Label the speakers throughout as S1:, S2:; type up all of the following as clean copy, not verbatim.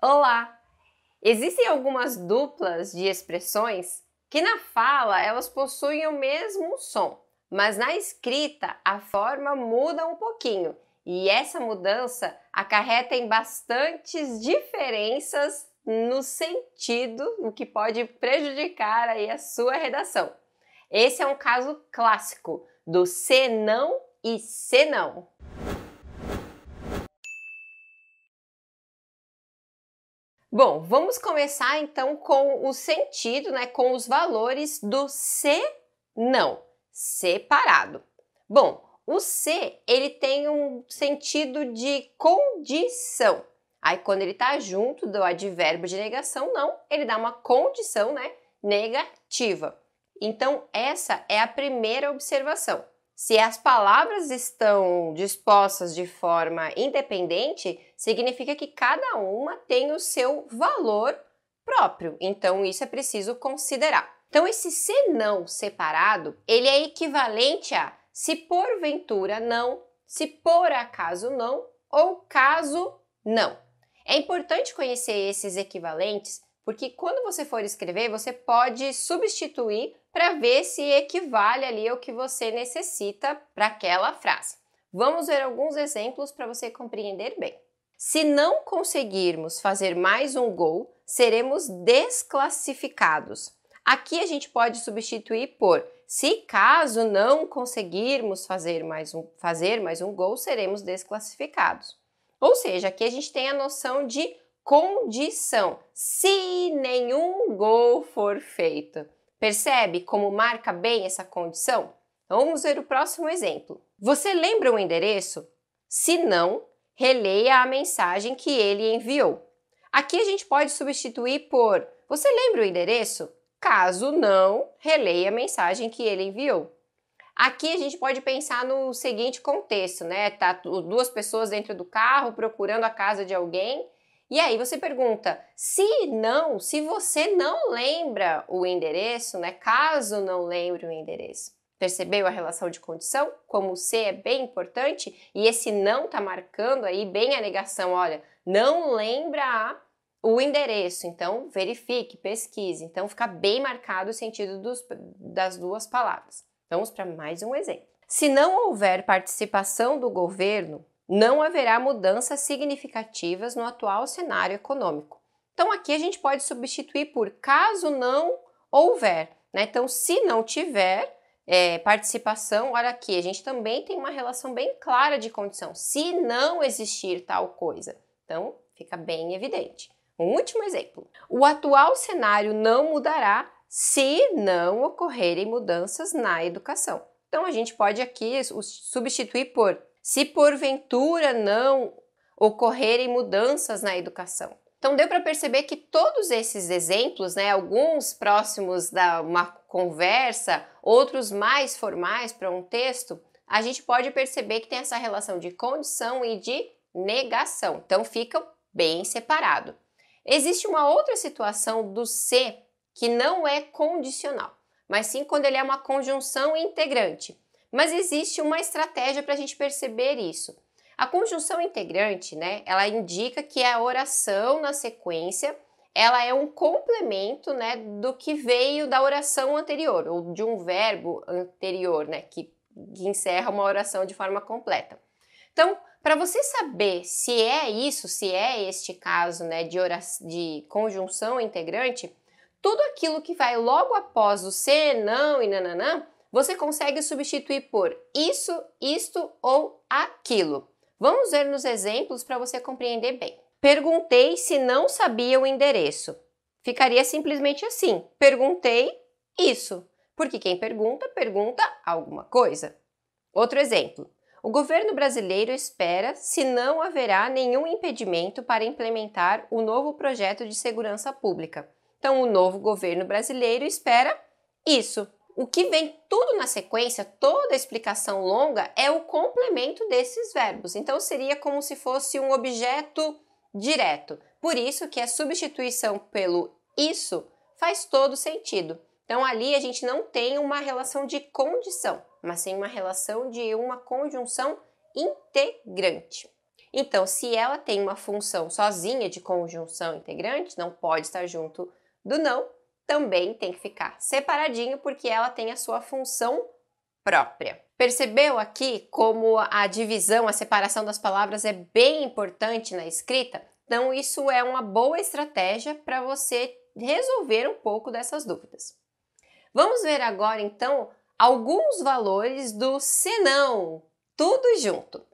S1: Olá! Existem algumas duplas de expressões que na fala elas possuem o mesmo som, mas na escrita a forma muda um pouquinho e essa mudança acarreta em bastantes diferenças no sentido, o que pode prejudicar aí a sua redação. Esse é um caso clássico do senão e senão. Bom, vamos começar então com o sentido, com os valores do se, não, separado. Bom, o se, ele tem um sentido de condição. Aí quando ele está junto do advérbio de negação, não, ele dá uma condição, negativa. Então essa é a primeira observação. Se as palavras estão dispostas de forma independente, significa que cada uma tem o seu valor próprio. Então, isso é preciso considerar. Então, esse senão separado, ele é equivalente a se porventura não, se por acaso não ou caso não. É importante conhecer esses equivalentes, porque quando você for escrever, você pode substituir para ver se equivale ali ao que você necessita para aquela frase. Vamos ver alguns exemplos para você compreender bem. Se não conseguirmos fazer mais um gol, seremos desclassificados. Aqui a gente pode substituir por se caso não conseguirmos fazer mais um gol, seremos desclassificados. Ou seja, aqui a gente tem a noção de condição. Se nenhum gol for feito. Percebe como marca bem essa condição? Então, vamos ver o próximo exemplo. Você lembra o endereço? Se não, releia a mensagem que ele enviou. Aqui a gente pode substituir por você lembra o endereço? Caso não, releia a mensagem que ele enviou. Aqui a gente pode pensar no seguinte contexto, Tá duas pessoas dentro do carro procurando a casa de alguém. E aí você pergunta, se você não lembra o endereço, caso não lembre o endereço. Percebeu a relação de condição? Como o se é bem importante e esse não está marcando aí bem a negação, olha, não lembra o endereço, então verifique, pesquise. Então fica bem marcado o sentido das duas palavras. Vamos para mais um exemplo. Se não houver participação do governo, não haverá mudanças significativas no atual cenário econômico. Então, aqui a gente pode substituir por caso não houver. Então, se não tiver participação, olha aqui, a gente também tem uma relação bem clara de condição. Se não existir tal coisa. Então, fica bem evidente. Um último exemplo. O atual cenário não mudará se não ocorrerem mudanças na educação. Então, a gente pode aqui substituir por se porventura não ocorrerem mudanças na educação. Então, deu para perceber que todos esses exemplos, alguns próximos da uma conversa, outros mais formais para um texto, a gente pode perceber que tem essa relação de condição e de negação. Então, ficam bem separados. Existe uma outra situação do se que não é condicional, mas sim quando ele é uma conjunção integrante. Mas existe uma estratégia para a gente perceber isso. A conjunção integrante, ela indica que a oração na sequência, ela é um complemento, do que veio da oração anterior, ou de um verbo anterior, que encerra uma oração de forma completa. Então, para você saber se é isso, se é este caso, de conjunção integrante, tudo aquilo que vai logo após o se, não e nananã, você consegue substituir por isso, isto ou aquilo. Vamos ver nos exemplos para você compreender bem. Perguntei se não sabia o endereço. Ficaria simplesmente assim, perguntei isso, porque quem pergunta alguma coisa. Outro exemplo. O governo brasileiro espera se não haverá nenhum impedimento para implementar o novo projeto de segurança pública. Então, o novo governo brasileiro espera isso. O que vem tudo na sequência, toda a explicação longa, é o complemento desses verbos. Então, seria como se fosse um objeto direto. Por isso que a substituição pelo isso faz todo sentido. Então, ali a gente não tem uma relação de condição, mas sim uma relação de uma conjunção integrante. Então, se ela tem uma função sozinha de conjunção integrante, não pode estar junto do não, também tem que ficar separadinho porque ela tem a sua função própria. Percebeu aqui como a divisão, a separação das palavras é bem importante na escrita? Então, isso é uma boa estratégia para você resolver um pouco dessas dúvidas. Vamos ver agora, então, alguns valores do senão, tudo junto.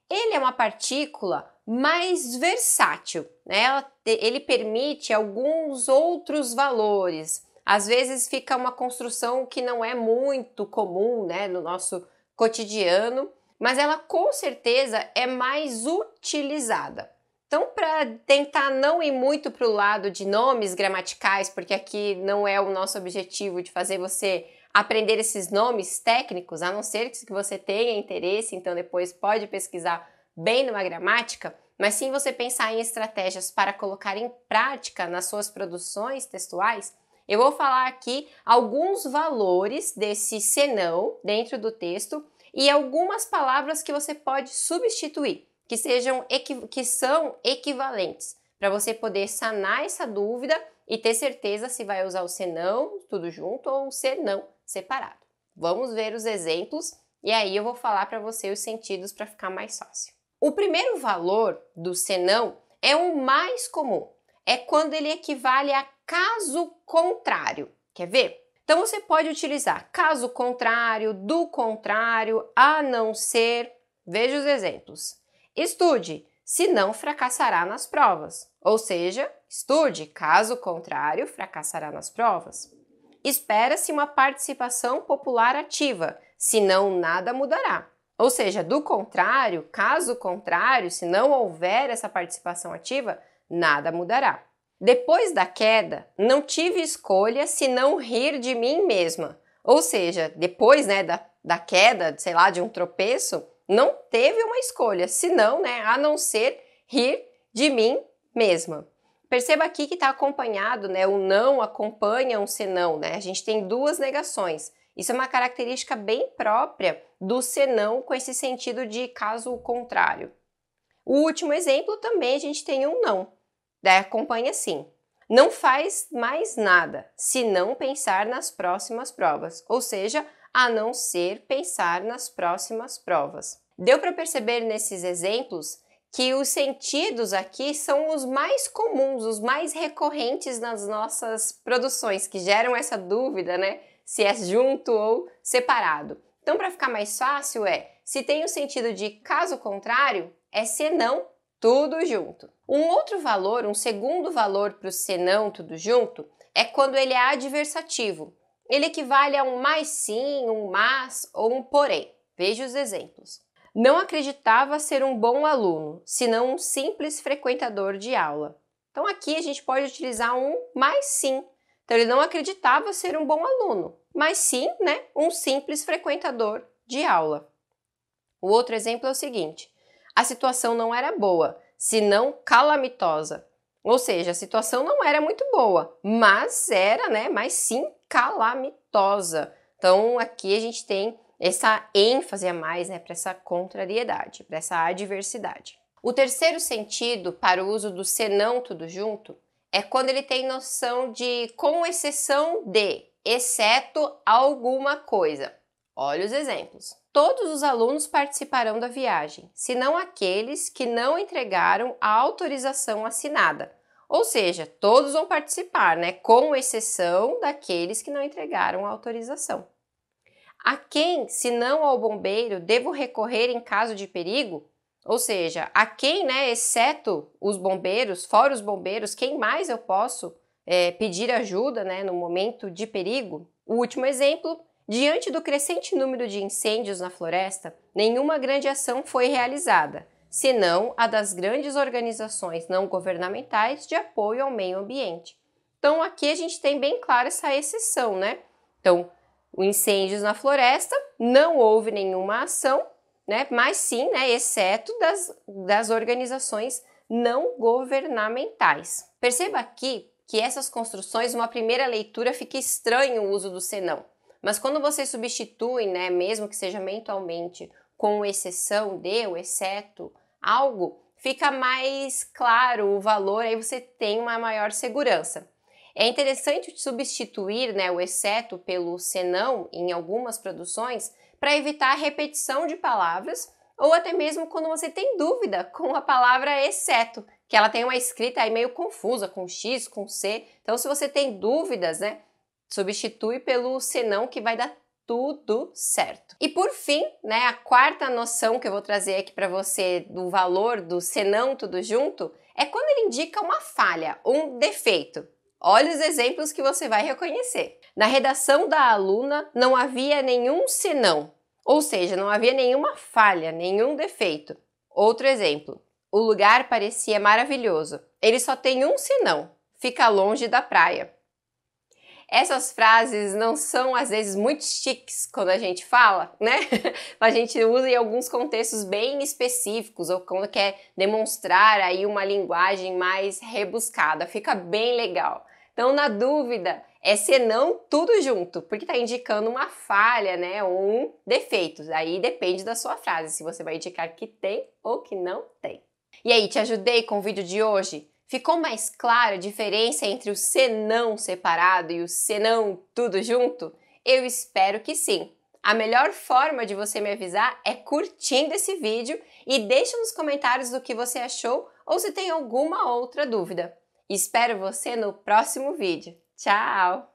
S1: Ele é uma partícula mais versátil, né? Ele permite alguns outros valores. Às vezes fica uma construção que não é muito comum, né, no nosso cotidiano, mas ela com certeza é mais utilizada. Então, para tentar não ir muito para o lado de nomes gramaticais, porque aqui não é o nosso objetivo de fazer você aprender esses nomes técnicos, a não ser que você tenha interesse, então depois pode pesquisar bem numa gramática, mas sim você pensar em estratégias para colocar em prática nas suas produções textuais. Eu vou falar aqui alguns valores desse senão dentro do texto e algumas palavras que você pode substituir, que são equivalentes, para você poder sanar essa dúvida e ter certeza se vai usar o senão tudo junto ou o senão separado. Vamos ver os exemplos e aí eu vou falar para você os sentidos para ficar mais fácil. O primeiro valor do senão é o mais comum, é quando ele equivale a caso contrário. Quer ver? Então você pode utilizar caso contrário, do contrário, a não ser. Veja os exemplos. Estude, senão fracassará nas provas. Ou seja, estude, caso contrário, fracassará nas provas. Espera-se uma participação popular ativa, senão nada mudará. Ou seja, do contrário, caso contrário, se não houver essa participação ativa, nada mudará. Depois da queda, não tive escolha senão rir de mim mesma. Ou seja, depois, né, da queda, sei lá, de um tropeço, não teve uma escolha, senão, né, a não ser rir de mim mesma. Perceba aqui que está acompanhado, né, o não acompanha um senão, né? A gente tem duas negações. Isso é uma característica bem própria do senão com esse sentido de caso contrário. O último exemplo também a gente tem um não. Daí acompanha assim. Não faz mais nada se não pensar nas próximas provas, ou seja, a não ser pensar nas próximas provas. Deu para perceber nesses exemplos que os sentidos aqui são os mais comuns, os mais recorrentes nas nossas produções, que geram essa dúvida, né? Se é junto ou separado. Então, para ficar mais fácil se tem o sentido de caso contrário, é senão tudo junto. Um outro valor, um segundo valor para o senão tudo junto, é quando ele é adversativo. Ele equivale a um mais sim, um mas ou um porém. Veja os exemplos. Não acreditava ser um bom aluno, senão um simples frequentador de aula. Então aqui a gente pode utilizar um mais sim. Então ele não acreditava ser um bom aluno, mas sim, né, um simples frequentador de aula. O outro exemplo é o seguinte: a situação não era boa, senão calamitosa. Ou seja, a situação não era muito boa, mas era, né, mas sim calamitosa. Então aqui a gente tem essa ênfase a mais, né, para essa contrariedade, para essa adversidade. O terceiro sentido para o uso do senão tudo junto é quando ele tem noção de com exceção de, exceto alguma coisa. Olha os exemplos. Todos os alunos participarão da viagem, senão aqueles que não entregaram a autorização assinada. Ou seja, todos vão participar, né, com exceção daqueles que não entregaram a autorização. A quem, se não ao bombeiro, devo recorrer em caso de perigo? Ou seja, a quem, né, exceto os bombeiros, fora os bombeiros, quem mais eu posso pedir ajuda, né, no momento de perigo? O último exemplo, diante do crescente número de incêndios na floresta, nenhuma grande ação foi realizada, senão a das grandes organizações não governamentais de apoio ao meio ambiente. Então aqui a gente tem bem claro essa exceção, né? Então, os incêndios na floresta, não houve nenhuma ação, né? Mas sim, né, exceto das organizações não governamentais. Perceba aqui que essas construções, uma primeira leitura, fica estranho o uso do senão. Mas quando você substitui, né, mesmo que seja mentalmente, com exceção de ou exceto algo, fica mais claro o valor, aí você tem uma maior segurança. É interessante substituir, né, o exceto pelo senão em algumas produções para evitar a repetição de palavras ou até mesmo quando você tem dúvida com a palavra exceto, que ela tem uma escrita aí meio confusa, com X, com C. Então, se você tem dúvidas, né, substitui pelo senão que vai dar tudo certo. E por fim, né, a quarta noção que eu vou trazer aqui para você do valor do senão tudo junto é quando ele indica uma falha, um defeito. Olha os exemplos que você vai reconhecer. Na redação da aluna não havia nenhum senão, ou seja, não havia nenhuma falha, nenhum defeito. Outro exemplo. O lugar parecia maravilhoso. Ele só tem um senão, fica longe da praia. Essas frases não são, às vezes, muito chiques quando a gente fala, né? A gente usa em alguns contextos bem específicos ou quando quer demonstrar aí uma linguagem mais rebuscada. Fica bem legal. Então, na dúvida, é senão tudo junto, porque está indicando uma falha, né? Ou um defeito. Aí depende da sua frase, se você vai indicar que tem ou que não tem. E aí, te ajudei com o vídeo de hoje? Ficou mais clara a diferença entre o senão separado e o senão tudo junto? Eu espero que sim. A melhor forma de você me avisar é curtindo esse vídeo e deixa nos comentários o que você achou ou se tem alguma outra dúvida. Espero você no próximo vídeo. Tchau!